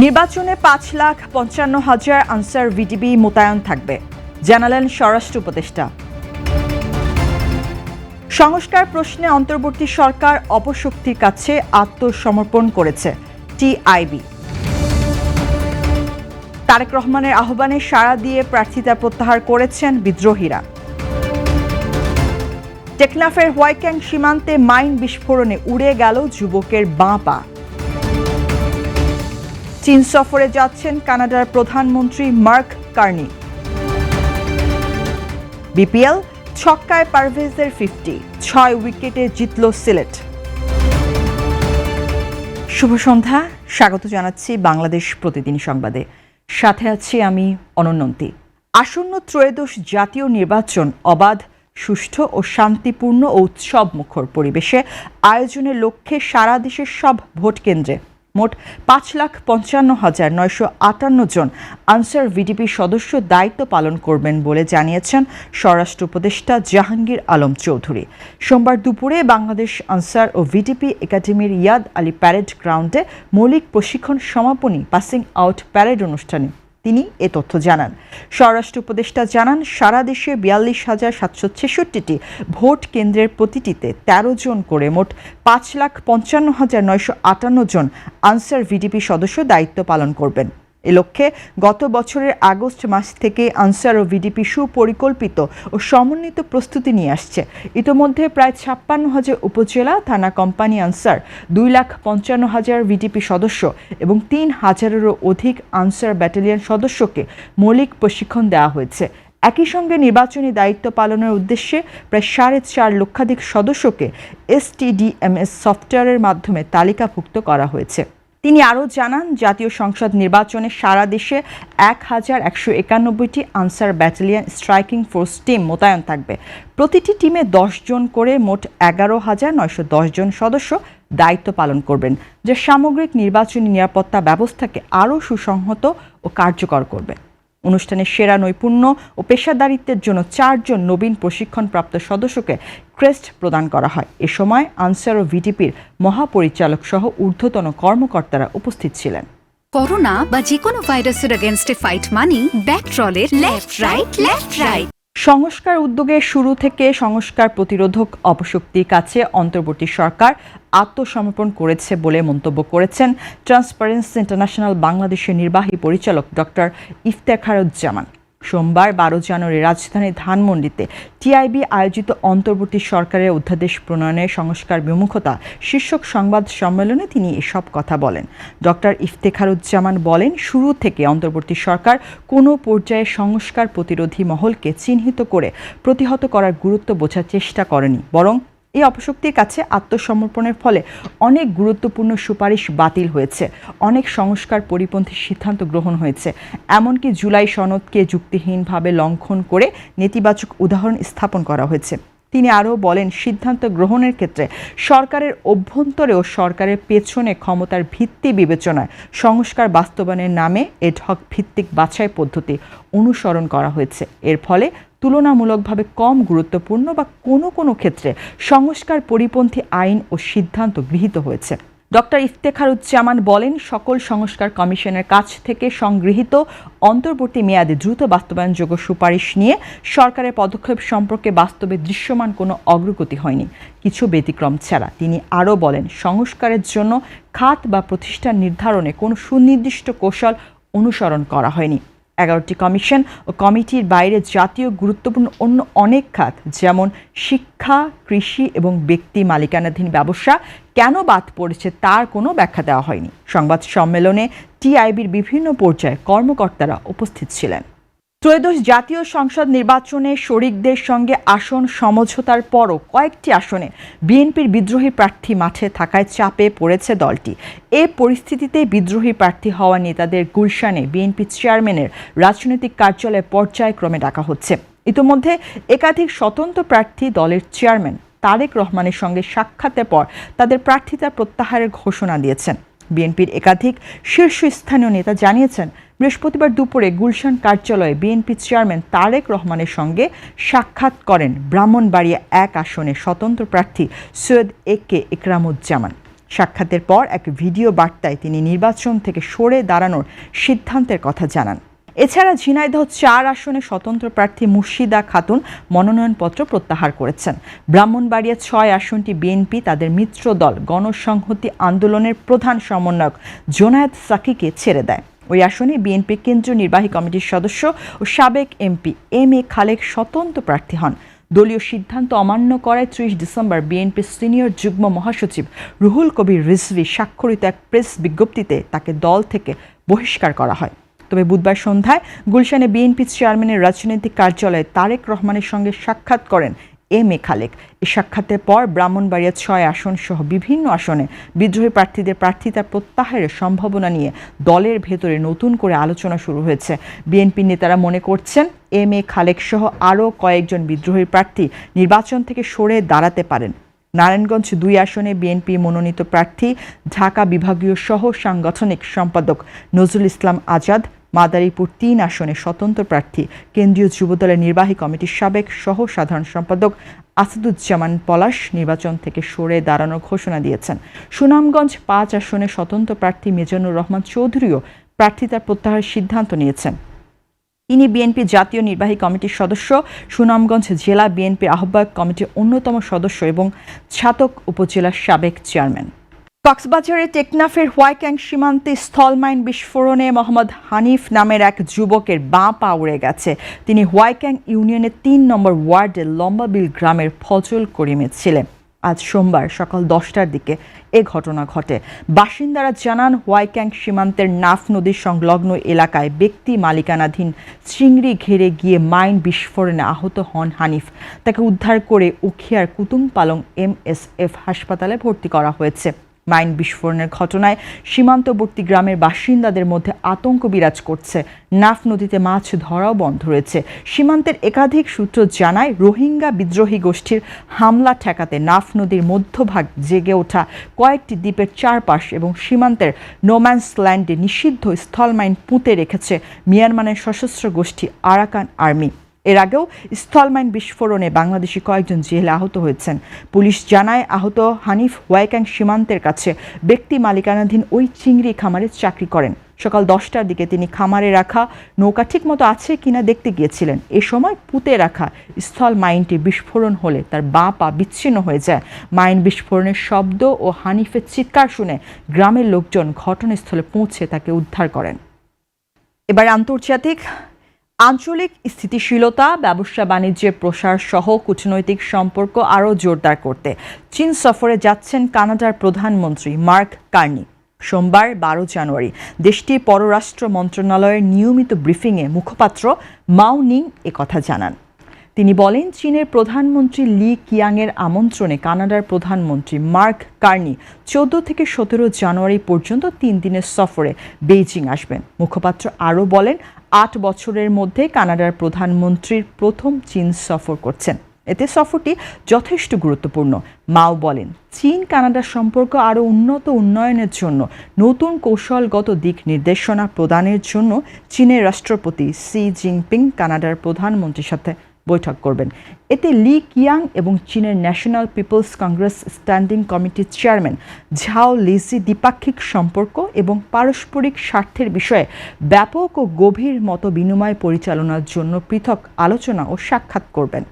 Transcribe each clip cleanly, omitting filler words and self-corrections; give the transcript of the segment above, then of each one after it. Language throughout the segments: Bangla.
নির্বাচনে ৫,৫৫,০০০ আনসার ভিডিপি মোতায়েন থাকবে, জানালেন স্বরাষ্ট্র উপদেষ্টা। সংস্কার প্রশ্নে অন্তর্বর্তী সরকার অপশক্তির কাছে আত্মসমর্পণ করেছে টিআইবি। তারেক রহমানের আহ্বানে সাড়া দিয়ে প্রার্থিতা প্রত্যাহার করেছেন বিদ্রোহীরা। টেকনাফের হোয়াইক্যাং সীমান্তে মাইন বিস্ফোরণে উড়ে গেল যুবকের বাঁ পা। চীন সফরে যাচ্ছেন কানাডার প্রধানমন্ত্রী মার্ক কার্নি। বিপিএল ছক্কায় পারভেজের 50, 6 উইকেটে জিতল সিলেট। শুভ সন্ধ্যা, স্বাগত জানাচ্ছি বাংলাদেশ প্রতিদিন সংবাদে। সাথে আছি আমি অনন্যন্তী। আসন্ন ত্রয়োদশ জাতীয় নির্বাচন অবাধ, সুষ্ঠু ও শান্তিপূর্ণ ও উৎসবমুখর পরিবেশে আয়োজনের লক্ষ্যে সারা দেশের সব ভোট কেন্দ্রে মোট ৫,৫৫,৯৫৮ জন আনসার ভিডিপি সদস্য দায়িত্ব পালন করবেন বলে জানিয়েছেন স্বরাষ্ট্র উপদেষ্টা জাহাঙ্গীর আলম চৌধুরী। সোমবার দুপুরে বাংলাদেশ আনসার ও ভিডিপি একাডেমির ইয়াদ আলী প্যারেড গ্রাউন্ডে মৌলিক প্রশিক্ষণ সমাপনী পাসিং আউট প্যারেড অনুষ্ঠানে তিনি এ তথ্য জানান। স্বরাষ্ট্র উপদেষ্টা জানান, সারা দেশে ৪২,৭৬৬টি ভোট কেন্দ্রের প্রতিটিতে ১৩ জন করে মোট ৫,৫৫,৯৫৮ জন আনসার ভিডিপি সদস্য দায়িত্ব পালন করবেন। এ লক্ষ্যে গত বছরের আগস্ট মাস থেকে আনসার ও ভিডিপি সুপরিকল্পিত ও সমন্বিত প্রস্তুতি নিয়ে আসছে। ইতোমধ্যে প্রায় ৫৬,০০০ উপজেলা থানা কোম্পানি আনসার, ২,৫৫,০০০ ভিডিপি সদস্য এবং ৩,০০০-এরও অধিক আনসার ব্যাটালিয়ন সদস্যকে মৌলিক প্রশিক্ষণ দেওয়া হয়েছে। একই সঙ্গে নির্বাচনী দায়িত্ব পালনের উদ্দেশ্যে প্রায় ৪.৫ লক্ষাধিক সদস্যকে STDMS সফটওয়্যারের মাধ্যমে তালিকাভুক্ত করা হয়েছে। তিনি আরও জানান, জাতীয় সংসদ নির্বাচনে সারা দেশে ১,১৯১টি Ansar battalion striking force team মোতায়েন থাকবে। প্রতিটি টিমে ১০ জন করে মোট ১১,৯১০ জন সদস্য দায়িত্ব পালন করবেন, যা সামগ্রিক নির্বাচনী নিরাপত্তা ব্যবস্থাকে আরও সুসংহত ও কার্যকর করবে। অনুষ্ঠানে সেরা নৈপুণ্য ও পেশাদারিত্বের জন্য ৪ জন নবীন প্রশিক্ষণপ্রাপ্ত সদস্যকে ক্রেস্ট প্রদান করা হয়। এ সময় আনসার ও ভিডিপির মহাপরিচালক সহ ঊর্ধ্বতন কর্মকর্তারা উপস্থিত ছিলেন। করোনা বা যে কোনো ভাইরাসের এগেইনস্টে ফাইট মানি ব্যাকট্রলের লেফট রাইট। সংস্কার উদ্যোগে শুরু থেকে সংস্কার প্রতিরোধক অপশক্তির কাছে অন্তর্বর্তী সরকার আত্মসমর্পণ করেছে বলে মন্তব্য করেছেন ট্রান্সপারেন্সি ইন্টারন্যাশনাল বাংলাদেশের নির্বাহী পরিচালক ডক্টর ইফতেখারুজ্জামান। সোমবার ১২ জানুয়ারি রাজধানীর ধানমন্ডিতে টিআইবি আয়োজিত অন্তর্বর্তী সরকারের অধ্যাদেশ প্রণয়নের সংস্কার বিমুখতা শীর্ষক সংবাদ সম্মেলনে তিনি এসব কথা বলেন। ডক্টর ইফতেখারুজ্জামান বলেন, শুরু থেকে অন্তর্বর্তী সরকার কোনো পর্যায়ে সংস্কার প্রতিরোধী মহলকে চিহ্নিত করে প্রতিহত করার গুরুত্ব বোঝার চেষ্টা করেনি, বরং এই অপশক্তির কাছে আত্মসমর্পণের ফলে অনেক গুরুত্বপূর্ণ সুপারিশ বাতিল হয়েছে, অনেক সংস্কার পরিপন্থী সিদ্ধান্ত গ্রহণ হয়েছে, এমনকি জুলাই সনদকে যুক্তিহীনভাবে লঙ্ঘন করে নেতিবাচক উদাহরণ স্থাপন করা হয়েছে। তিনি আরও বলেন, সিদ্ধান্ত গ্রহণের ক্ষেত্রে সরকারের অভ্যন্তরে ও সরকারের পেছনে ক্ষমতার ভিত্তি বিবেচনায় সংস্কার বাস্তবায়নের নামে এডহক ভিত্তিক বাছাই পদ্ধতি অনুসরণ করা হয়েছে। এর ফলে তুলনামূলকভাবে কম গুরুত্বপূর্ণ বা কোনো ক্ষেত্রে সংস্কার পরিপন্থী আইন ও সিদ্ধান্ত গৃহীত হয়েছে। ডক্টর ইফতেখারুজ্জামান বলেন, সকল সংস্কার কমিশনের কাছ থেকে সংগৃহীত অন্তর্বর্তী মেয়াদে দ্রুত বাস্তবায়নযোগ্য সুপারিশ নিয়ে সরকারের পদক্ষেপ সম্পর্কে বাস্তবে দৃশ্যমান কোনো অগ্রগতি হয়নি, কিছু ব্যতিক্রম ছাড়া। তিনি আরও বলেন, সংস্কারের জন্য খাত বা প্রতিষ্ঠান নির্ধারণে কোনো সুনির্দিষ্ট কৌশল অনুসরণ করা হয়নি। 11টি কমিশন ও কমিটির বাইরে জাতীয় গুরুত্বপূর্ণ অন্য অনেক খাত, যেমন শিক্ষা, কৃষি এবং ব্যক্তি মালিকানাধীন ব্যবসা কেন বাদ পড়েছে তার কোনো ব্যাখ্যা দেওয়া হয়নি। সংবাদ সম্মেলনে টিআইবির বিভিন্ন পর্যায়ে কর্মকর্তারা উপস্থিত ছিলেন। ত্রয়োদশ জাতীয় সংসদ নির্বাচনে শরিকদের সঙ্গে আসন সমঝোতার পরও কয়েকটি আসনে বিএনপির বিদ্রোহী প্রার্থী মাঠে থাকায় চাপে পড়েছে দলটি। এ পরিস্থিতিতে বিদ্রোহী প্রার্থী হওয়া নেতাদের গুলশানে বিএনপি চেয়ারম্যানের রাজনৈতিক কার্যালয়ে পর্যায়ক্রমে ডাকা হচ্ছে। ইতোমধ্যে একাধিক স্বতন্ত্র প্রার্থী দলের চেয়ারম্যান তারেক রহমানের সঙ্গে সাক্ষাতের পর তাদের প্রার্থিতা প্রত্যাহারের ঘোষণা দিয়েছেন। বিএনপির একাধিক শীর্ষস্থানীয় নেতা জানিয়েছেন, বৃহস্পতিবার দুপুরে গুলশান কার্যালয়ে বিএনপি চেয়ারম্যান তারেক রহমানের সঙ্গে সাক্ষাৎ করেন ব্রাহ্মণবাড়িয়া ১ আসনে স্বতন্ত্র প্রার্থী সৈয়দ AK ইকরামুজ্জামান। সাক্ষাতের পর এক ভিডিও বার্তায় তিনি নির্বাচন থেকে সরে দাঁড়ানোর সিদ্ধান্তের কথা জানান। এছাড়া ঝিনাইদহ ৪ আসনে স্বতন্ত্র প্রার্থী মুর্শিদা খাতুন মনোনয়নপত্র প্রত্যাহার করেছেন। ব্রাহ্মণবাড়িয়া ৬ আসনটি বিএনপি তাদের মিত্র দল গণসংহতি আন্দোলনের প্রধান সমন্বয়ক জোনায়েদ সাকিকে ছেড়ে দেয়। ওই আসনে বিএনপি কেন্দ্রীয় নির্বাহী কমিটির সদস্য ও সাবেক এমপি এম.এ. খালেক স্বতন্ত্র প্রার্থী হন। দলীয় সিদ্ধান্ত অমান্য করায় ৩০ ডিসেম্বর বিএনপির সিনিয়র যুগ্ম মহাসচিব রুহুল কবির রিজভী স্বাক্ষরিত এক প্রেস বিজ্ঞপ্তিতে তাকে দল থেকে বহিষ্কার করা হয়। তবে বুধবার সন্ধ্যায় গুলশানে বিএনপি চেয়ারম্যানের রাজনৈতিক কার্যালয়ে তারেক রহমানের সঙ্গে সাক্ষাৎ করেন এম.এ. খালেক। এই সাক্ষাতের পর ব্রাহ্মণবাড়িয়া ৬ আসন সহ বিভিন্ন আসনে বিদ্রোহী প্রার্থীদের প্রার্থিতা প্রত্যাহারের সম্ভাবনা নিয়ে দলের ভেতরে নতুন করে আলোচনা শুরু হয়েছে। বিএনপি নেতারা মনে করছেন এম.এ. খালেক সহ আরও কয়েকজন বিদ্রোহী প্রার্থী নির্বাচন থেকে সরে দাঁড়াতে পারেন। নারায়ণগঞ্জ ২ আসনে বিএনপি মনোনীত প্রার্থী ঢাকা বিভাগীয় সহ সাংগঠনিক সম্পাদক নজরুল ইসলাম আজাদ, মাদারীপুর ৩ আসনে স্বতন্ত্র প্রার্থী কেন্দ্রীয় যুবদলের নির্বাহী কমিটির সাবেক সহ সাধারণ সম্পাদক আসাদুজ্জামান পলাশ নির্বাচন থেকে সরে দাঁড়ানোর ঘোষণা দিয়েছেন। সুনামগঞ্জ ৫ আসনে স্বতন্ত্র প্রার্থী মিজানুর রহমান চৌধুরীও প্রার্থিতা প্রত্যাহারের সিদ্ধান্ত নিয়েছেন। তিনি বিএনপি জাতীয় নির্বাহী কমিটির সদস্য, সুনামগঞ্জ জেলা বিএনপির আহ্বায়ক কমিটির অন্যতম সদস্য এবং ছাতক উপজেলার সাবেক চেয়ারম্যান। কক্সবাজারের টেকনাফের হোয়াইক্যাং সীমান্তে স্থল মাইন বিস্ফোরণে মোহাম্মদ হানিফ নামের এক যুবকের বাঁ পা উড়ে গেছে। তিনি হোয়াইক্যাং ইউনিয়নের ৩ নম্বর ওয়ার্ডের লম্বাবিল গ্রামের ফজল করিমের ছিলেন। আজ সোমবার সকাল ১০টার দিকে এ ঘটনা ঘটে। বাসিন্দারা জানান, হোয়াইক্যাং সীমান্তের নাফ নদীর সংলগ্ন এলাকায় ব্যক্তি মালিকানাধীন চিংড়ি ঘেরে গিয়ে মাইন বিস্ফোরণে আহত হন হানিফ। তাকে উদ্ধার করে উখিয়ার কুতুম পালং MSF হাসপাতালে ভর্তি করা হয়েছে। মাইন বিস্ফোরণের ঘটনায় সীমান্তবর্তী গ্রামের বাসিন্দাদের মধ্যে আতঙ্ক বিরাজ করছে। নাফ নদীতে মাছ ধরাও বন্ধ রয়েছে। সীমান্তের একাধিক সূত্র জানায়, রোহিঙ্গা বিদ্রোহী গোষ্ঠীর হামলা ঠেকাতে নাফ নদীর মধ্যভাগ জেগে ওঠা কয়েকটি দ্বীপের চারপাশ এবং সীমান্তের নোম্যান্স ল্যান্ডে নিষিদ্ধ স্থল মাইন পুঁতে রেখেছে মিয়ানমারের সশস্ত্র গোষ্ঠী আরাকান আর্মি। এর আগেও স্থল মাইন বিস্ফোরণে বাংলাদেশি কয়েকজন জেলে আহত হয়েছেন। পুলিশ জানায়, আহত হানিফ হোয়াইক্যাং সীমান্তের কাছে ব্যক্তি মালিকানাধীন ওই চিংড়ি খামারে চাকরি করেন। সকাল 10টার দিকে তিনি খামারে রাখা নৌকা ঠিকমতো আছে কিনা দেখতে গিয়েছিলেন। এ সময় পুঁতে রাখা স্থল মাইনটি বিস্ফোরণ হলে তার বাঁ পা বিচ্ছিন্ন হয়ে যায়। মাইন বিস্ফোরণের শব্দ ও হানিফের চিৎকার শুনে গ্রামের লোকজন ঘটনাস্থলে পৌঁছে তাকে উদ্ধার করেন। এবার আঞ্চলিক স্থিতিশীলতা, ব্যবসা বাণিজ্যের প্রসার সহ কূটনৈতিক সম্পর্ক আরও জোরদার করতে চীন সফরে যাচ্ছেন কানাডার প্রধানমন্ত্রী মার্ক কার্নি। সোমবার ১২ জানুয়ারি দেশটির পররাষ্ট্র মন্ত্রণালয়ের নিয়মিত ব্রিফিংয়ে মুখপাত্র মাও নিং একথা জানান। তিনি বলেন, চীনের প্রধানমন্ত্রী লি কিয়াংয়ের আমন্ত্রণে কানাডার প্রধানমন্ত্রী মার্ক কার্নি 14 থেকে 17 জানুয়ারি পর্যন্ত 3 দিনের সফরে বেইজিং আসবেন। মুখপাত্র আরও বলেন, 8 বছরের মধ্যে কানাডার প্রধানমন্ত্রীর প্রথম চীন সফর করছেন। এতে সফরটি যথেষ্ট গুরুত্বপূর্ণ। মাও বলেন, চীন কানাডার সম্পর্ক আরও উন্নয়নের জন্য নতুন কৌশলগত দিক নির্দেশনা প্রদানের জন্য চীনের রাষ্ট্রপতি শি জিনপিং কানাডার প্রধানমন্ত্রীর সাথে বৈঠক করবেন। এতে লি কিয়াং এবং চীনের ন্যাশনাল পিপলস কংগ্রেস স্ট্যান্ডিং কমিটির চেয়ারম্যান ঝাও লিজি দ্বিপাক্ষিক সম্পর্ক এবং পারস্পরিক স্বার্থের বিষয়ে ব্যাপক ও গভীর মত বিনিময় পরিচালনার জন্য পৃথক আলোচনা ও সাক্ষাৎ করবেন।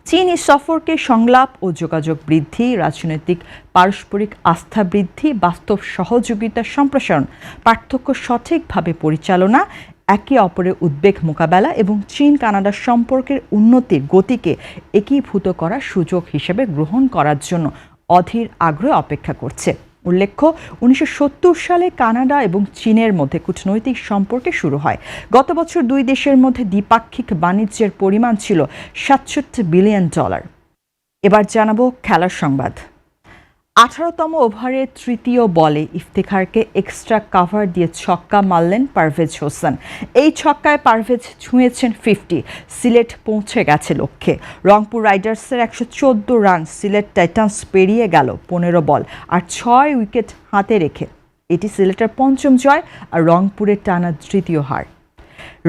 চীন এই সফরকে সংলাপ ও যোগাযোগ বৃদ্ধি, রাজনৈতিক পারস্পরিক আস্থা বৃদ্ধি, বাস্তব সহযোগিতা সম্প্রসারণ, পার্থক্য সঠিকভাবে পরিচালনা, একে অপরের উদ্বেগ মোকাবেলা এবং চীন কানাডা সম্পর্কের উন্নতির গতিকে একীভূত করার সুযোগ হিসেবে গ্রহণ করার জন্য অধীর আগ্রহে অপেক্ষা করছে। উল্লেখ্য, 1970 সালে কানাডা এবং চীনের মধ্যে কূটনৈতিক সম্পর্ক শুরু হয়। গত বছর দুই দেশের মধ্যে দ্বিপাক্ষিক বাণিজ্যের পরিমাণ ছিল $67 বিলিয়ন। এবার জানাবো খেলার সংবাদ। 18তম ওভারের তৃতীয় বলে ইফতেখারকে এক্সট্রা কাভার দিয়ে ছক্কা মারলেন পারভেজ হোসেন। এই ছক্কায় পারভেজ ছুঁয়েছেন 50। সিলেট পৌঁছে গেছে লক্ষ্যে। রংপুর রাইডার্সের 114 রান সিলেট টাইটান্স পেরিয়ে গেল 15 বল আর 6 উইকেট হাতে রেখে। এটি সিলেটের পঞ্চম জয় আর রংপুরের টানা তৃতীয় হার।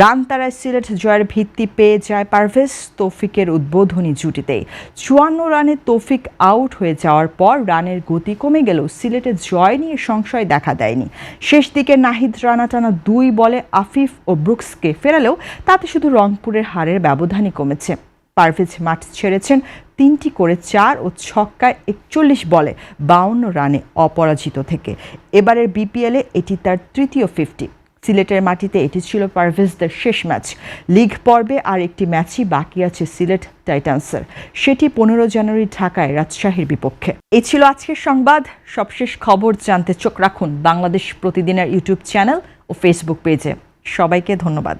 রান তারায় সিলেট জয়ের ভিত্তি পেয়ে যায় পারভেজ তৌফিকের উদ্বোধনী জুটিতেই। ৫৪ রানে তৌফিক আউট হয়ে যাওয়ার পর রানের গতি কমে গেলেও সিলেটের জয় নিয়ে সংশয় দেখা দেয়নি। শেষ দিকে নাহিদ রানা টানা ২ বলে আফিফ ও ব্রুকসকে ফেরালেও তাতে শুধু রংপুরের হারের ব্যবধানই কমেছে। পারভেজ মাঠ ছেড়েছেন ৩টি করে ৪ ও ছক্কায় ৪১ বলে ৫২ রানে অপরাজিত থেকে। এবারের বিপিএলে এটি তার তৃতীয় 50। সিলেটের মাটিতে এটি ছিল পারভেজদের শেষ ম্যাচ। লিগ পর্বে আর একটি ম্যাচই বাকি আছে সিলেট টাইটান্সের, সেটি ১৫ জানুয়ারি ঢাকায় রাজশাহীর বিপক্ষে। এই ছিল আজকের সংবাদ। সবশেষ খবর জানতে চোখ রাখুন বাংলাদেশ প্রতিদিনের ইউটিউব চ্যানেল ও ফেসবুক পেজে। সবাইকে ধন্যবাদ।